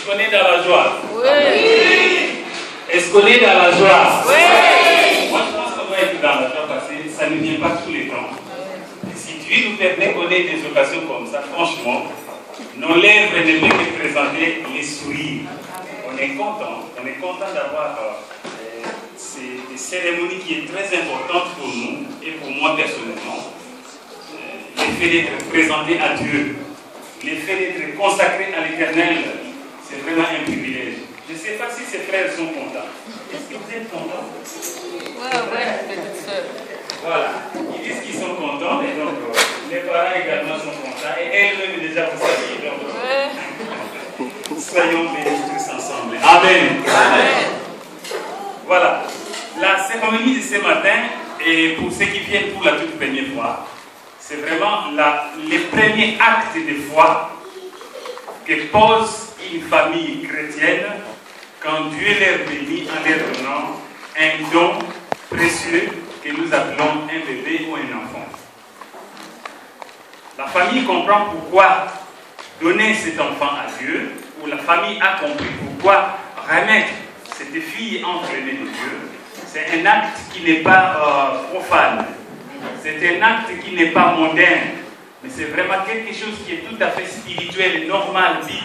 qu'on est dans la joie? Oui. Est-ce qu'on est dans la joie? Oui. Moi, je pense qu'on doit être dans la joie parce que ça ne vient pas tous les temps. Et si Dieu nous permet qu'on ait des occasions comme ça, franchement, nos lèvres ne peuvent que présenter les sourires. On est content d'avoir des cérémonies qui est très importante pour nous et pour moi personnellement. L'effet d'être présenté à Dieu, l'effet d'être consacré à l'Éternel, c'est vraiment un privilège. Je ne sais pas si ces frères sont contents. Est-ce que vous êtes contents? Oui, petite soeur. Voilà, ils disent qu'ils sont contents, et donc les parents également sont contents, et elles-mêmes déjà vous savez. Donc, soyons bénis tous ensemble. Amen. Amen. Voilà, la cérémonie de ce matin, et pour ceux qui viennent pour la toute première fois, c'est vraiment les premiers actes de foi que pose une famille chrétienne quand Dieu leur bénit en leur donnant un don précieux que nous appelons un bébé ou un enfant. La famille comprend pourquoi donner cet enfant à Dieu, ou la famille a compris pourquoi remettre cette fille entre les mains de Dieu. C'est un acte qui n'est pas profane. C'est un acte qui n'est pas mondain, mais c'est vraiment quelque chose qui est tout à fait spirituel et normal, biblique,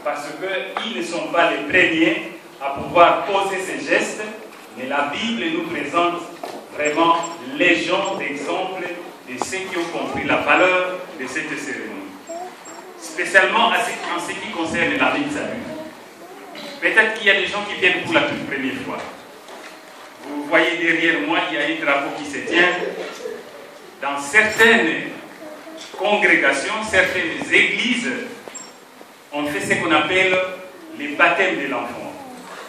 parce qu'ils ne sont pas les premiers à pouvoir poser ces gestes, mais la Bible nous présente vraiment légion d'exemples de ceux qui ont compris la valeur de cette cérémonie. Spécialement en ce qui concerne la vie de salut. Peut-être qu'il y a des gens qui viennent pour la toute première fois. Vous voyez derrière moi, il y a un drapeau qui se tient. Dans certaines congrégations, certaines églises, on fait ce qu'on appelle les baptêmes de l'enfant.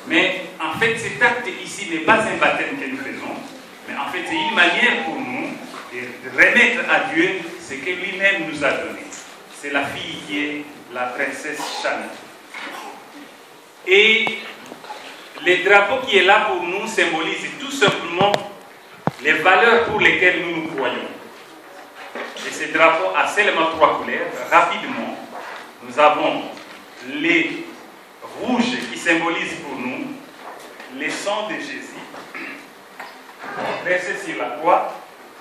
Mais en fait, cet acte ici n'est pas un baptême que nous faisons, mais en fait, c'est une manière pour nous de remettre à Dieu ce que lui-même nous a donné. C'est la fille qui est la princesse Chane. Et le drapeau qui est là pour nous symbolise tout simplement les valeurs pour lesquelles nous croyons. Et ce drapeau a seulement 3 couleurs. Rapidement, nous avons les rouges qui symbolisent pour nous le sang de Jésus versé sur la croix,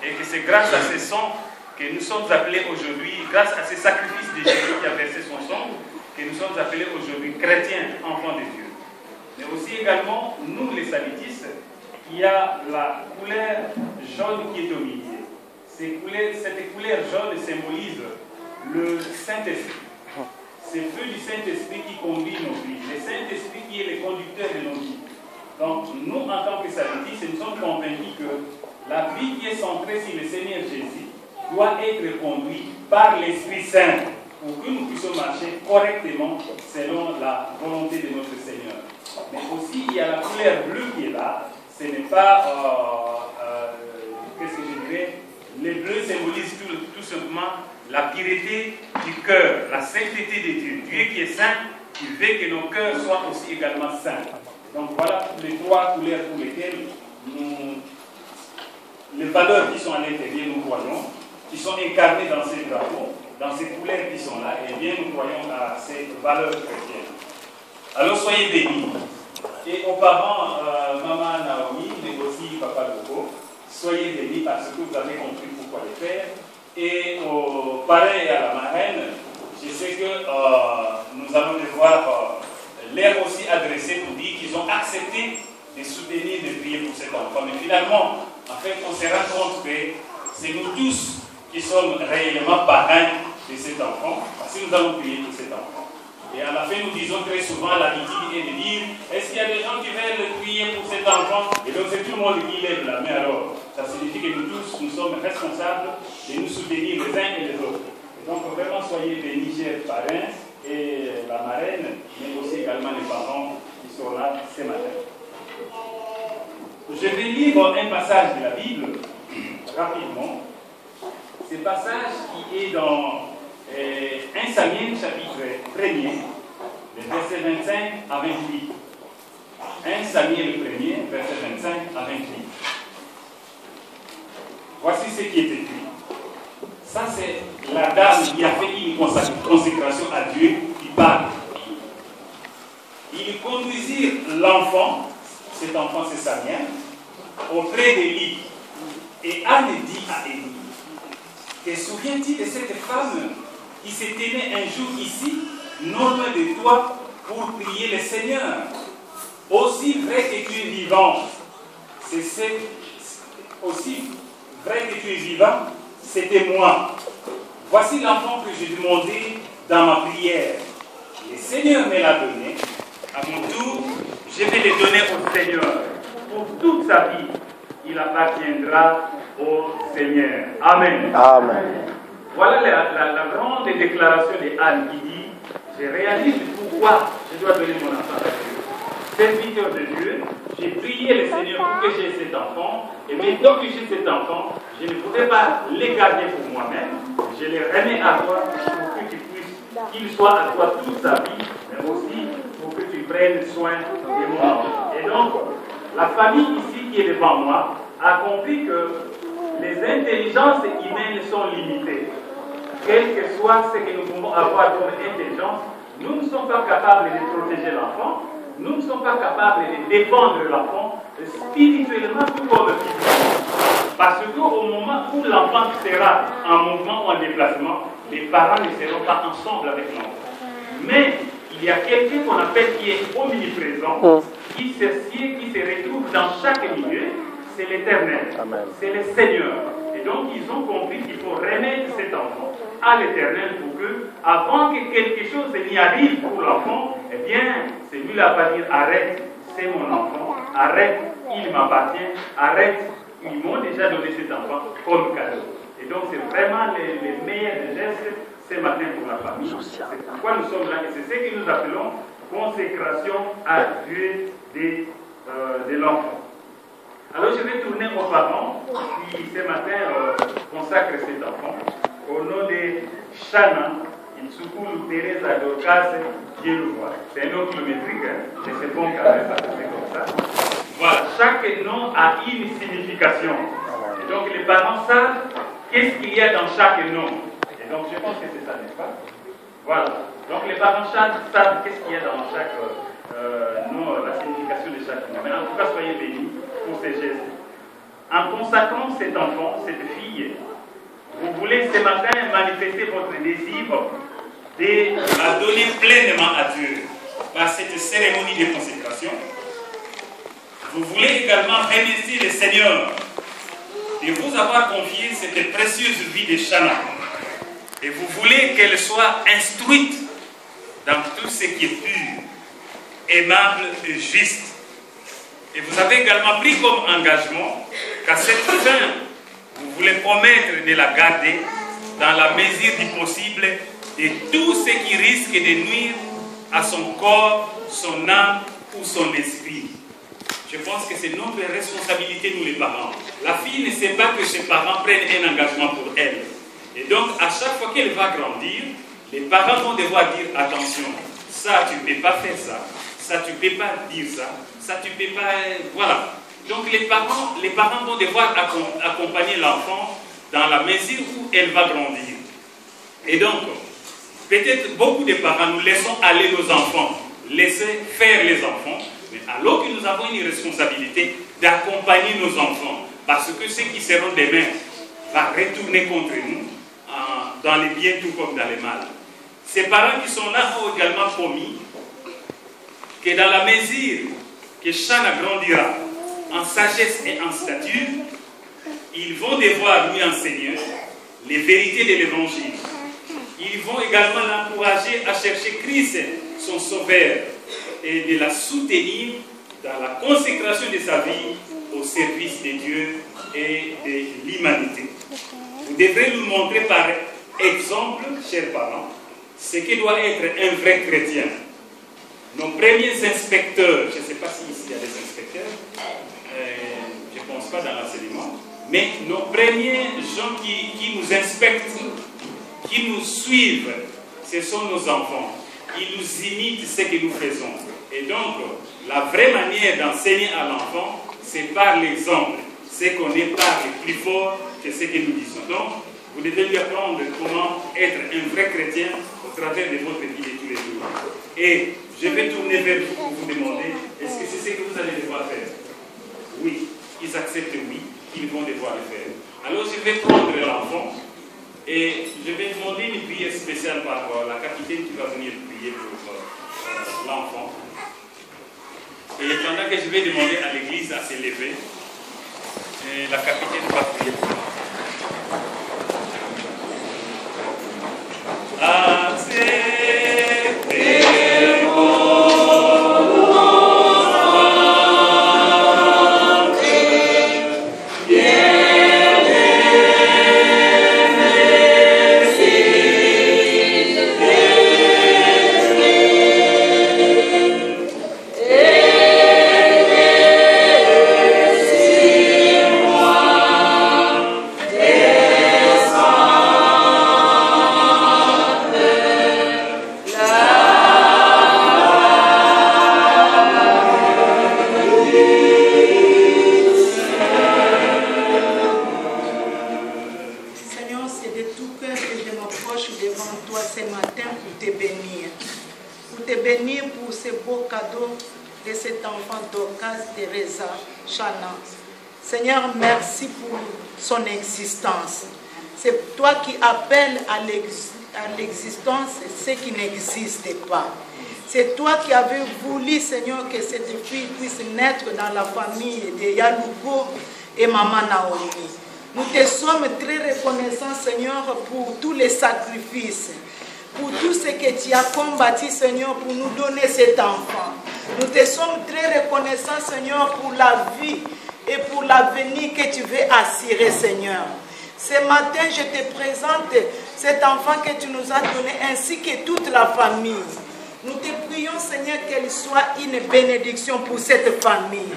et que c'est grâce à ce sang que nous sommes appelés aujourd'hui, grâce à ce sacrifice de Jésus qui a versé son sang, que nous sommes appelés aujourd'hui chrétiens, enfants de Dieu. Mais aussi également, nous les salutistes, il y a la couleur jaune qui est au milieu. Cette couleur jaune symbolise le Saint-Esprit. C'est le feu du Saint-Esprit qui conduit nos vies. Le Saint-Esprit qui est le conducteur de nos vies. Donc, nous, en tant que salutistes, nous sommes convaincus que la vie qui est centrée sur le Seigneur Jésus doit être conduite par l'Esprit Saint pour que nous puissions marcher correctement selon la volonté de notre Seigneur. Mais aussi, il y a la couleur bleue qui est là. Ce n'est pas, qu'est-ce que je dirais, le bleu symbolise tout simplement la pureté du cœur, la sainteté de Dieu. Dieu qui est saint, qui veut que nos cœurs soient aussi également saints. Donc voilà les 3 couleurs pour lesquelles les valeurs qui sont à l'intérieur, nous croyons, qui sont incarnées dans ces drapeaux, dans ces couleurs qui sont là, et bien nous croyons à ces valeurs chrétiennes. Alors soyez bénis. Et aux parents, maman Naomi, mais aussi papa Loco, soyez bénis parce que vous avez compris pourquoi le faire. Et aux parrains et à la marraine, je sais que nous allons devoir leur aussi adresser pour dire qu'ils ont accepté de soutenir, de prier pour cet enfant. Mais finalement, en fait, on se rend compte que c'est nous tous qui sommes réellement parrains de cet enfant, parce que nous allons prier pour cet enfant. Et à la fin, nous disons très souvent, l'habitude est de dire, est-ce qu'il y a des gens qui veulent prier pour cet enfant? Et donc c'est tout le monde qui lève la main. Alors, ça signifie que nous tous, nous sommes responsables de nous soutenir les uns et les autres. Et donc vraiment, soyez bénis, chers parrains, et la marraine, mais aussi également les parents qui sont là ce matin. Je vais lire un passage de la Bible, rapidement. Ce passage qui est dans 1 Samuel chapitre 1er, les versets 25 à 28. 1 Samuel 1er, verset 25 à 28. Voici ce qui est écrit. Ça, c'est la dame qui a fait une consécration à Dieu qui parle. l'enfant, cet enfant c'est Samuel, auprès d'Élie. Et Anne dit à Élie, te souviens-tu de cette femme qui s'est tenue un jour ici, non loin de toi, pour prier le Seigneur? Aussi vrai que tu es vivant, aussi vrai que tu es vivant, c'était moi. Voici l'enfant que j'ai demandé dans ma prière. Le Seigneur me l'a donné. À mon tour, je vais le donner au Seigneur. Pour toute sa vie, il appartiendra au Seigneur. Amen. Amen. Voilà la grande déclaration de Anne qui dit, je réalise pourquoi je dois donner mon enfant à Dieu. Serviteur de Dieu, j'ai prié le Seigneur pour que j'ai cet enfant, et maintenant que j'ai cet enfant, je ne voudrais pas le garder pour moi-même, je le remets à toi pour que tu puisses, qu'il soit à toi toute sa vie, mais aussi pour que tu prennes soin de mon enfant. Et donc, la famille ici qui est devant moi a compris que les intelligences humaines sont limitées. Quel que soit ce que nous pouvons avoir comme intelligence, nous ne sommes pas capables de protéger l'enfant, nous ne sommes pas capables de défendre l'enfant spirituellement tout comme physiquement. Parce qu'au moment où l'enfant sera en mouvement ou en déplacement, les parents ne seront pas ensemble avec l'enfant. Mais il y a quelqu'un qu'on appelle qui est omniprésent, qui se retrouve dans chaque milieu, c'est l'Éternel, c'est le Seigneur. Et donc ils ont compris qu'il faut remettre cet enfant à l'Éternel pour que, avant que quelque chose n'y arrive pour l'enfant, eh bien, celui-là va dire arrête, c'est mon enfant, arrête, il m'appartient, arrête, ils m'ont déjà donné cet enfant comme cadeau. Et donc c'est vraiment les meilleurs gestes ce matin pour la famille. C'est pourquoi nous sommes là et c'est ce que nous appelons consécration à Dieu de l'enfant. Alors je vais tourner aux parents qui ce matin consacrent cet enfant au nom de Shana, Itsukulu, Teresa, Dorcas, Dieu le voit. C'est un nom kilométrique, hein, mais c'est bon quand même parce que c'est comme ça. Voilà, chaque nom a une signification. Et donc les parents savent qu'est-ce qu'il y a dans chaque nom. Et donc je pense que c'est ça, n'est-ce pas? Voilà. Donc les parents savent qu'est-ce qu'il y a dans chaque nom, la signification de chaque nom. Mais en tout cas, soyez bénis pour ces gestes. En consacrant cet enfant, cette fille, vous voulez ce matin manifester votre désir de la donner pleinement à Dieu par cette cérémonie de consécration. Vous voulez également remercier le Seigneur de vous avoir confié cette précieuse vie de Shana. Et vous voulez qu'elle soit instruite dans tout ce qui est pur, aimable et juste. Et vous avez également pris comme engagement qu'à cette fin, vous voulez promettre de la garder dans la mesure du possible de tout ce qui risque de nuire à son corps, son âme ou son esprit. Je pense que c'est notre responsabilité, nous les parents. La fille ne sait pas que ses parents prennent un engagement pour elle. Et donc, à chaque fois qu'elle va grandir, les parents vont devoir dire attention, ça tu ne peux pas faire ça, ça tu ne peux pas dire ça, ça tu ne peux pas... Voilà. Donc les parents vont devoir accompagner l'enfant dans la mesure où elle va grandir. Et donc, peut-être beaucoup de parents, nous laissons aller nos enfants, laisser faire les enfants, mais alors que nous avons une responsabilité d'accompagner nos enfants, parce que ceux qui seront demain vont retourner contre nous, dans les biens tout comme dans les mal. Ces parents qui sont là ont également promis que dans la mesure que Shana grandira en sagesse et en stature, ils vont devoir lui enseigner les vérités de l'évangile. Ils vont également l'encourager à chercher Christ, son sauveur, et de la soutenir dans la consécration de sa vie au service de Dieu et de l'humanité. Vous devrez nous montrer par exemple, chers parents, ce que doit être un vrai chrétien. Nos premiers inspecteurs, je ne sais pas si ici il y a des inspecteurs, je ne pense pas dans l'enseignement, mais nos premiers gens qui nous inspectent, qui nous suivent, ce sont nos enfants. Ils nous imitent ce que nous faisons. Et donc, la vraie manière d'enseigner à l'enfant, c'est par l'exemple. C'est qu'on est par plus fort que ce que nous disons. Donc, vous devez lui apprendre comment être un vrai chrétien au travers de votre vie de tous les jours. Et je vais tourner vers vous pour vous demander, est-ce que c'est ce que vous allez devoir faire. Oui, ils acceptent oui, qu'ils vont devoir le faire. Alors je vais prendre l'enfant et je vais demander une prière spéciale par la capitaine qui va venir prier pour l'enfant. Et pendant que je vais demander à l'église à s'élever, la capitaine va prier pour l'enfant. Seigneur, merci pour son existence. C'est toi qui appelles à l'existence ce qui n'existe pas. C'est toi qui avais voulu, Seigneur, que cette fille puisse naître dans la famille de Yalougo et Maman Naomi. Nous te sommes très reconnaissants, Seigneur, pour tous les sacrifices, pour tout ce que tu as combattu, Seigneur, pour nous donner cet enfant. Nous te sommes très reconnaissants, Seigneur, pour la vie et pour l'avenir que tu veux assurer, Seigneur. Ce matin, je te présente cet enfant que tu nous as donné, ainsi que toute la famille. Nous te prions, Seigneur, qu'elle soit une bénédiction pour cette famille.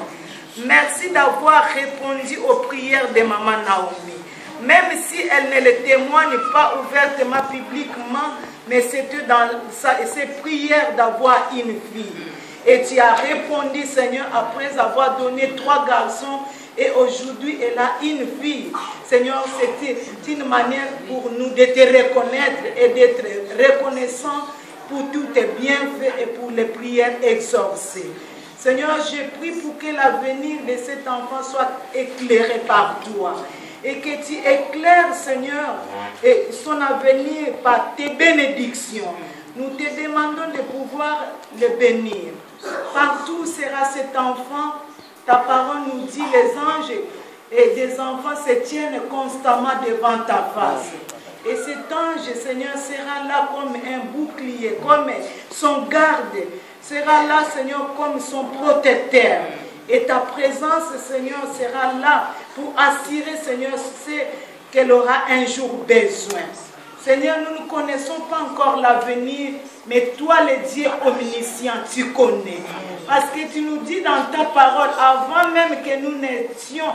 Merci d'avoir répondu aux prières de Maman Naomi. Même si elle ne le témoigne pas ouvertement, publiquement, mais c'était dans ses prières d'avoir une fille. Et tu as répondu, Seigneur, après avoir donné 3 garçons. Et aujourd'hui, elle a une fille. Seigneur, c'était une manière pour nous de te reconnaître et d'être reconnaissants pour tous tes bienfaits et pour les prières exaucées. Seigneur, je prie pour que l'avenir de cet enfant soit éclairé par toi. Et que tu éclaires, Seigneur, et son avenir par tes bénédictions. Nous te demandons de pouvoir le bénir. Partout sera cet enfant. Ta parole nous dit, les anges et des enfants se tiennent constamment devant ta face. Et cet ange, Seigneur, sera là comme un bouclier, comme son garde, sera là, Seigneur, comme son protecteur. Et ta présence, Seigneur, sera là pour assurer, Seigneur, ce qu'elle aura un jour besoin. Seigneur, nous ne connaissons pas encore l'avenir, mais toi, le Dieu omniscient, tu connais. Parce que tu nous dis dans ta parole, avant même que nous naissions,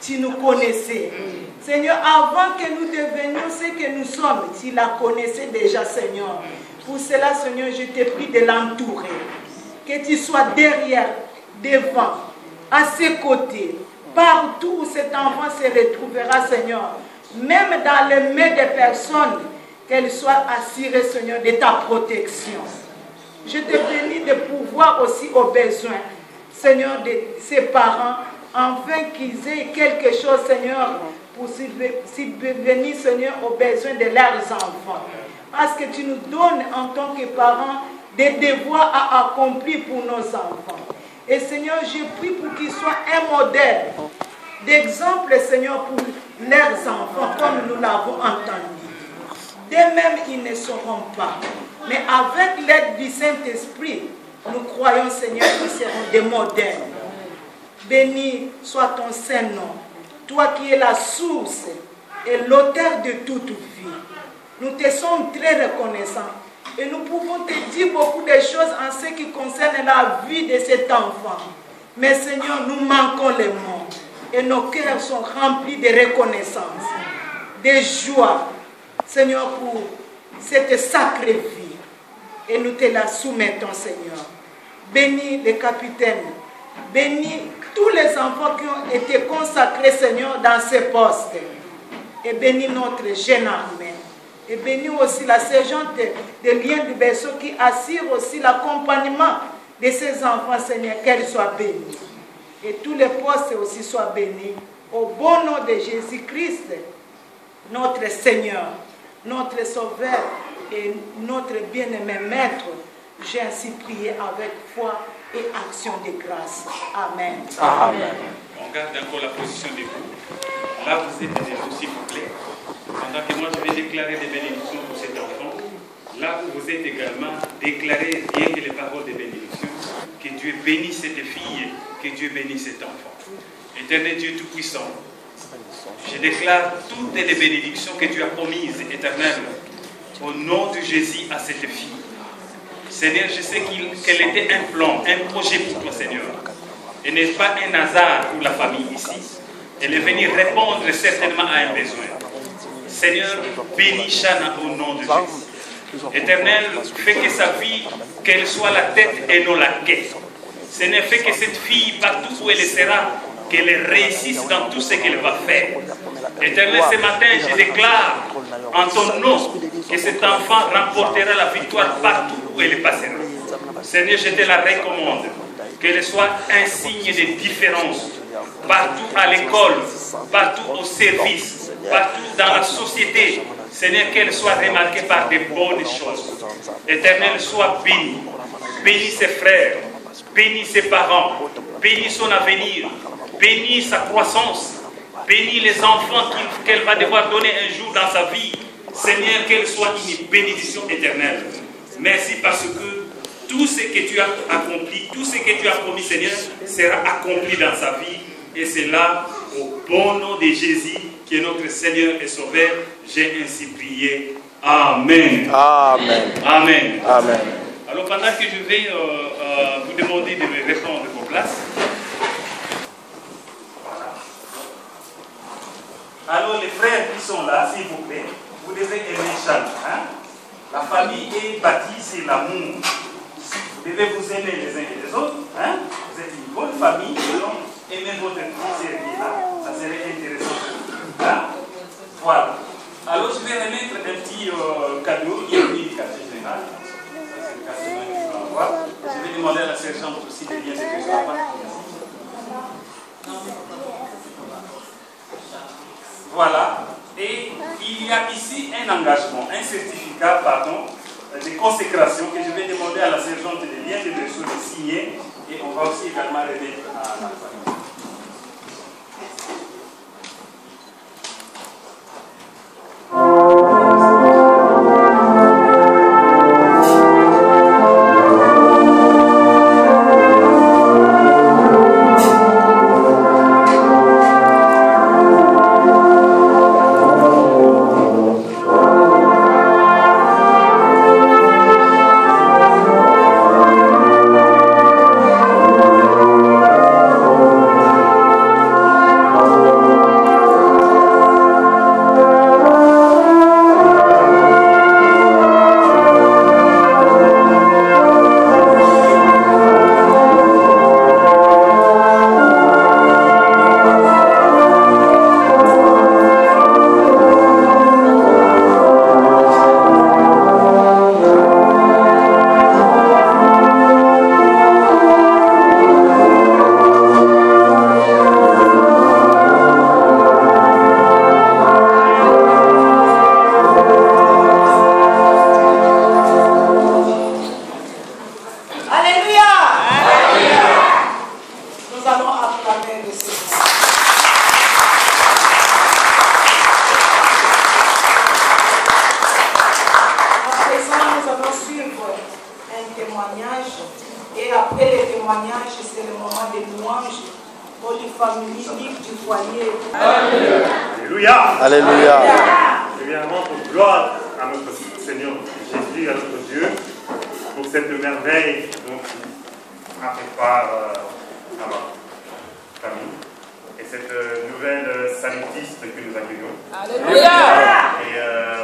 tu nous connaissais. Seigneur, avant que nous devenions ce que nous sommes, tu la connaissais déjà, Seigneur. Pour cela, Seigneur, je te prie de l'entourer. Que tu sois derrière, devant, à ses côtés, partout où cet enfant se retrouvera, Seigneur. Même dans les mains des personnes, qu'elle soit assurée, Seigneur, de ta protection. Je te bénis de pouvoir aussi aux besoins, Seigneur, de ses parents, afin qu'ils aient quelque chose, Seigneur, pour subvenir, Seigneur, aux besoins de leurs enfants. Parce que tu nous donnes en tant que parents des devoirs à accomplir pour nos enfants. Et Seigneur, je prie pour qu'ils soient un modèle d'exemple, Seigneur, pour leurs enfants, comme nous l'avons entendu. D'eux-mêmes, ils ne sauront pas. Mais avec l'aide du Saint-Esprit, nous croyons, Seigneur, qu'ils seront des modèles. Béni soit ton Saint-Nom, toi qui es la source et l'auteur de toute vie. Nous te sommes très reconnaissants. Et nous pouvons te dire beaucoup de choses en ce qui concerne la vie de cet enfant. Mais Seigneur, nous manquons les mots. Et nos cœurs sont remplis de reconnaissance, de joie, Seigneur, pour cette sacrée vie. Et nous te la soumettons, Seigneur. Bénis les capitaines. Bénis tous les enfants qui ont été consacrés, Seigneur, dans ces postes. Et bénis notre jeune armée. Et bénis aussi la sergente de Liens du Berceau qui assure aussi l'accompagnement de ces enfants, Seigneur, qu'elles soient bénies. Et tous les postes aussi soient bénis. Au bon nom de Jésus-Christ, notre Seigneur, notre Sauveur et notre bien-aimé Maître, j'ai ainsi prié avec foi et action de grâce. Amen. Amen. On garde encore la position debout. Là, vous êtes debout, s'il vous plaît. Pendant que moi, je vais déclarer des bénédictions pour cet enfant. Là où vous êtes également, déclarez rien que les paroles de bénédiction. Que Dieu bénisse cette fille, que Dieu bénisse cet enfant. Éternel Dieu Tout-Puissant, je déclare toutes les bénédictions que tu as promises, Éternel, au nom de Jésus à cette fille. Seigneur, je sais qu'elle était un plan, un projet pour toi, Seigneur. Et n'est pas un hasard pour la famille ici. Elle est venue répondre certainement à un besoin. Seigneur, bénis Chana au nom de Jésus. Éternel, fais que sa vie, qu'elle soit la tête et non la quête. Seigneur, fais que cette fille, partout où elle sera, qu'elle réussisse dans tout ce qu'elle va faire. Éternel, ce matin, je déclare en ton nom que cet enfant remportera la victoire partout où elle passera. Seigneur, je te la recommande, qu'elle soit un signe de différence, partout à l'école, partout au service, partout dans la société. Seigneur, qu'elle soit remarquée par de bonnes choses. Éternel, sois béni. Bénis ses frères, bénis ses parents, bénis son avenir, bénis sa croissance, bénis les enfants qu'elle va devoir donner un jour dans sa vie. Seigneur, qu'elle soit une bénédiction éternelle. Merci parce que tout ce que tu as accompli, tout ce que tu as promis, Seigneur, sera accompli dans sa vie. Et c'est là, au bon nom de Jésus, qui est notre Seigneur et Sauveur, j'ai ainsi prié. Amen. Amen. Amen. Amen. Alors pendant que je vais vous demander de me répondre de vos places. Alors les frères qui sont là, s'il vous plaît, vous devez aimer Chana. Hein? La famille est bâtie sur l'amour. Vous devez vous aimer les uns et les autres. Hein? Vous êtes une bonne famille, donc aimez votre fils qui est là. Ça serait intéressant. Hein? Voilà. Alors je vais remettre un petit cadeau. Il y a une quartier général. Ça c'est le cadeau que je vais avoir. Je vais demander à la sergente aussi de bien se faire. Voilà. Et il y a ici un engagement, un certificat, pardon, de consécration que je vais demander à la sergente de bien de me signer. Et on va aussi également remettre à la famille. Alléluia. Évidemment, pour gloire à notre Seigneur Jésus, à notre Dieu, pour cette merveille dont il a fait part à ma famille. Et cette nouvelle salutiste que nous accueillons. Alléluia. Et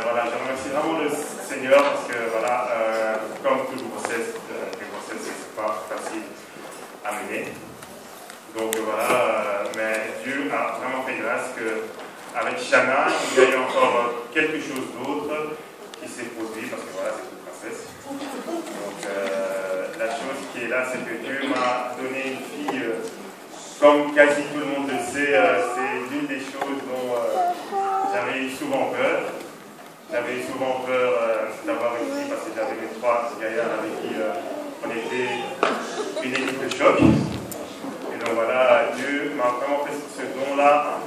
voilà, je remercie vraiment le Seigneur parce que voilà, comme toute grossesse, les grossesses, c'est pas facile à mener. Donc voilà, mais Dieu a vraiment fait grâce que avec Chana, il y a eu encore quelque chose d'autre qui s'est produit parce que voilà, c'est une princesse. Donc la chose qui est là, c'est que Dieu m'a donné une fille, comme quasi tout le monde le sait, c'est l'une des choses dont j'avais eu souvent peur. J'avais eu souvent peur d'avoir une fille parce que j'avais mes 3 gaillards avec qui on était une équipe de choc. Et donc voilà, Dieu m'a vraiment fait ce don-là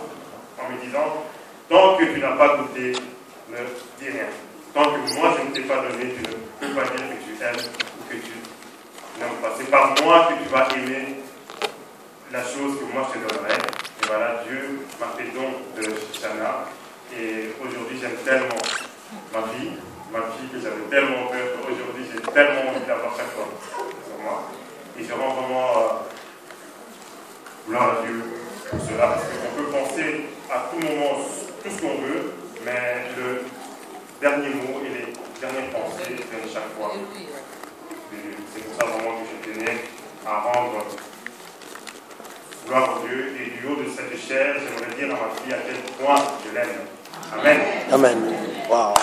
en me disant, tant que tu n'as pas goûté, ne dis rien. Tant que moi je ne t'ai pas donné, tu ne peux pas dire que tu aimes ou que tu n'aimes pas. C'est par moi que tu vas aimer la chose que moi je te donnerai. Et voilà, Dieu m'a fait don de Shana. Et aujourd'hui j'aime tellement ma fille que j'avais tellement peur qu'aujourd'hui j'ai tellement envie d'avoir chaque fois sur moi. Et je rends vraiment gloire à Dieu pour cela, parce qu'on peut penser à tout moment tout ce qu'on veut, mais le dernier mot et les dernières pensées viennent chaque fois. C'est pour ça vraiment que je tenais à rendre gloire à Dieu. Et du haut de cette chair, j'aimerais dire à ma fille à quel point je l'aime. Amen. Amen. Wow.